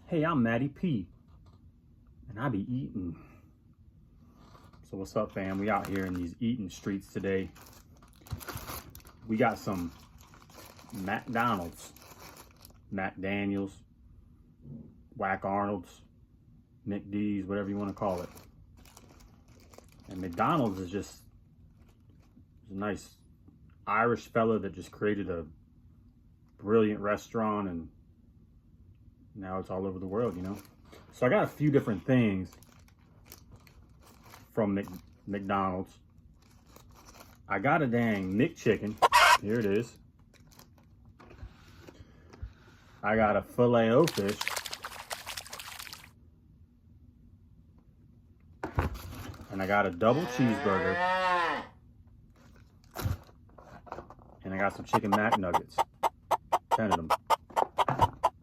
Hey, I'm Matty P, and I be eating. So what's up, fam? We out here in these eating streets today. We got some McDonald's, McDaniels, Whack Arnold's, McD's, whatever you want to call it. And McDonald's is just a nice Irish fella that just created a brilliant restaurant, and now it's all over the world, you know? So I got a few different things from McDonald's. I got a dang McChicken. Here it is. I got a Filet-O-Fish. And I got a double cheeseburger. And I got some chicken mac nuggets. 10 of them.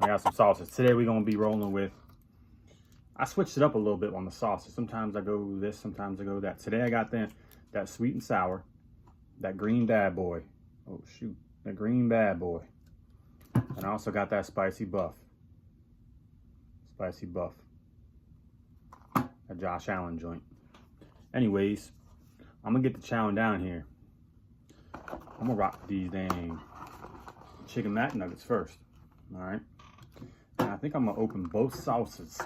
I got some sauces. Today we're going to be rolling with, I switched it up a little bit on the sauces. Sometimes I go this, sometimes I go that. Today I got that sweet and sour, that green bad boy. Oh shoot, that green bad boy. And I also got that spicy buff. Spicy buff. A Josh Allen joint. Anyways, I'm going to get the chowing down here. I'm going to rock these dang chicken mac nuggets first. All right. And I think I'm going to open both sauces.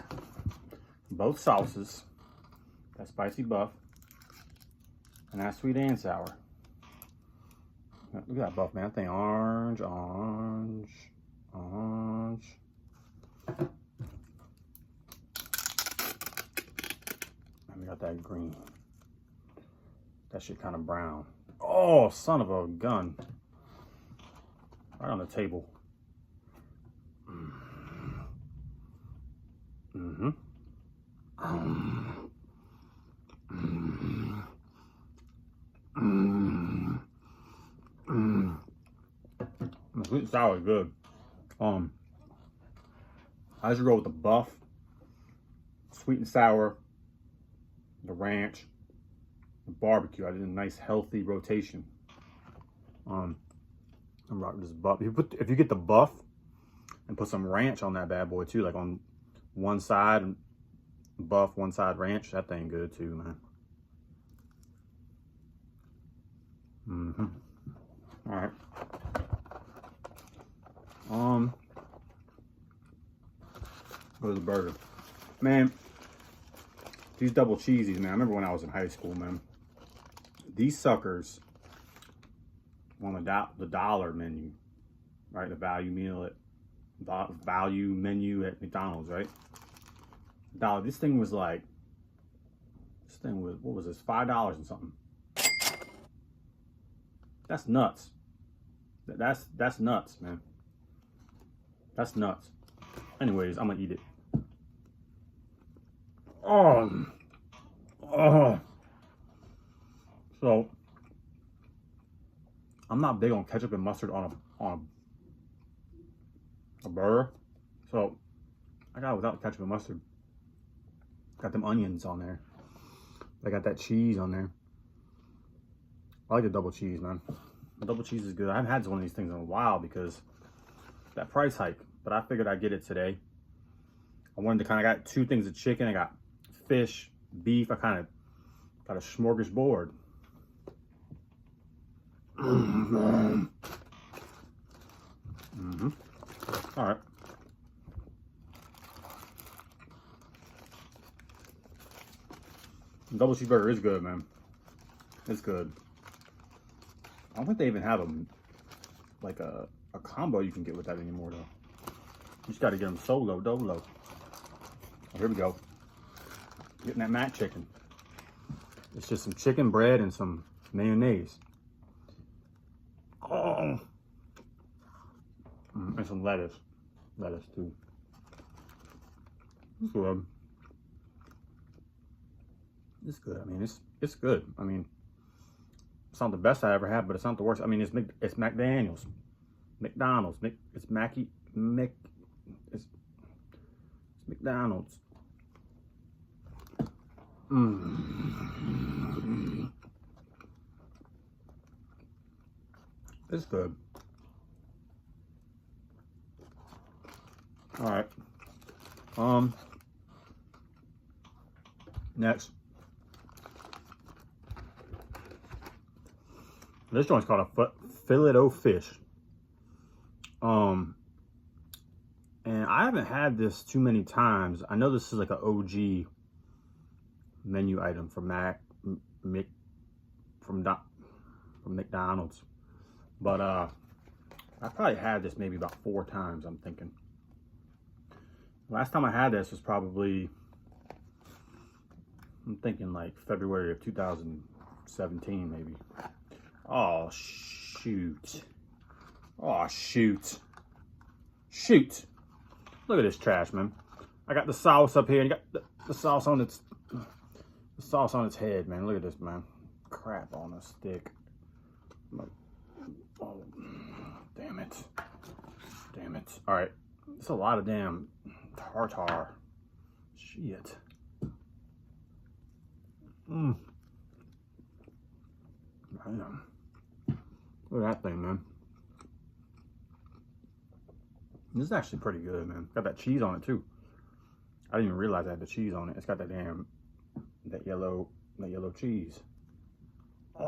Both sauces. That spicy buff. And that sweet and sour. Look at that buff, man. That thing orange, orange, orange. And we got that green. That shit kind of brown. Oh, son of a gun. Right on the table. Mm-hmm. The sweet and sour is good. I just go with the buff, sweet and sour, the ranch, the barbecue. I did a nice healthy rotation. I'm rocking this buff. If you get the buff and put some ranch on that bad boy too, like on one side buff, one side ranch, that thing good too, man. All right. Go to the burger, man. These double cheesies, man. I remember when I was in high school, man. These suckers on the dollar menu, right? The value menu at McDonald's, right? $1. This thing was what was this? $5 and something. That's nuts. That's nuts, man. That's nuts. Anyways, I'm gonna eat it. So I'm not big on ketchup and mustard on a burger, so I got it without ketchup and mustard. Got them onions on there. I got that cheese on there. I like the double cheese, man. The double cheese is good. I haven't had one of these things in a while because that price hike, but I figured I'd get it today. I wanted to I got two things of chicken. I got fish, beef. I kind of got a smorgasbord. All right. Double cheeseburger is good, man. It's good. I don't think they even have a combo you can get with that anymore, though. You just got to get them solo, dolo. Oh, here we go. Getting that mac chicken. It's just some chicken bread and some mayonnaise. Oh. And some lettuce. Lettuce, too. It's good. It's good. I mean, it's good. I mean, it's not the best I ever had, but it's not the worst. I mean, it's McDaniels, McDonald's, it's McDonald's. It's good. All right. Next. This joint's called a Filet-O-Fish. And I haven't had this too many times. I know this is like an OG menu item from McDonald's. But I probably had this maybe about 4 times, I'm thinking. Last time I had this was probably, I'm thinking like February of 2017 maybe. Oh shoot. Oh shoot. Shoot. Look at this trash, man. I got the sauce up here and you got the sauce on its head, man. Look at this, man. Crap on a stick. Oh, damn it. Damn it. All right. It's a lot of damn tartar. Shit. Man. Look at that thing, man. This is actually pretty good, man. Got that cheese on it too. I didn't even realize I had the cheese on it. It's got that damn, that yellow cheese. If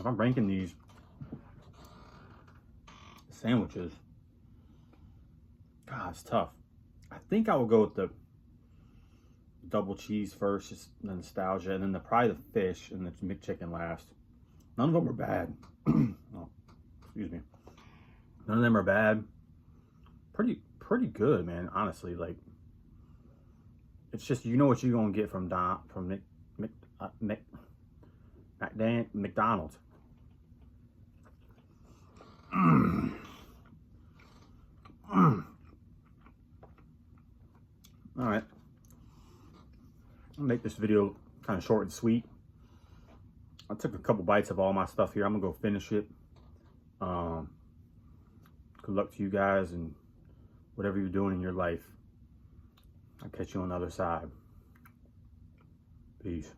I'm ranking these sandwiches, God, it's tough. I think I will go with the double cheese first, just the nostalgia, and then probably the fish and the McChicken last. None of them are bad. Oh, excuse me. None of them are bad. Pretty good, man. Honestly, like, it's just, you know what you're gonna get from McDonald's. All right. I'll make this video kind of short and sweet. I took a couple bites of all my stuff here. I'm gonna go finish it. Good luck to you guys and whatever you're doing in your life. I'll catch you on the other side. Peace.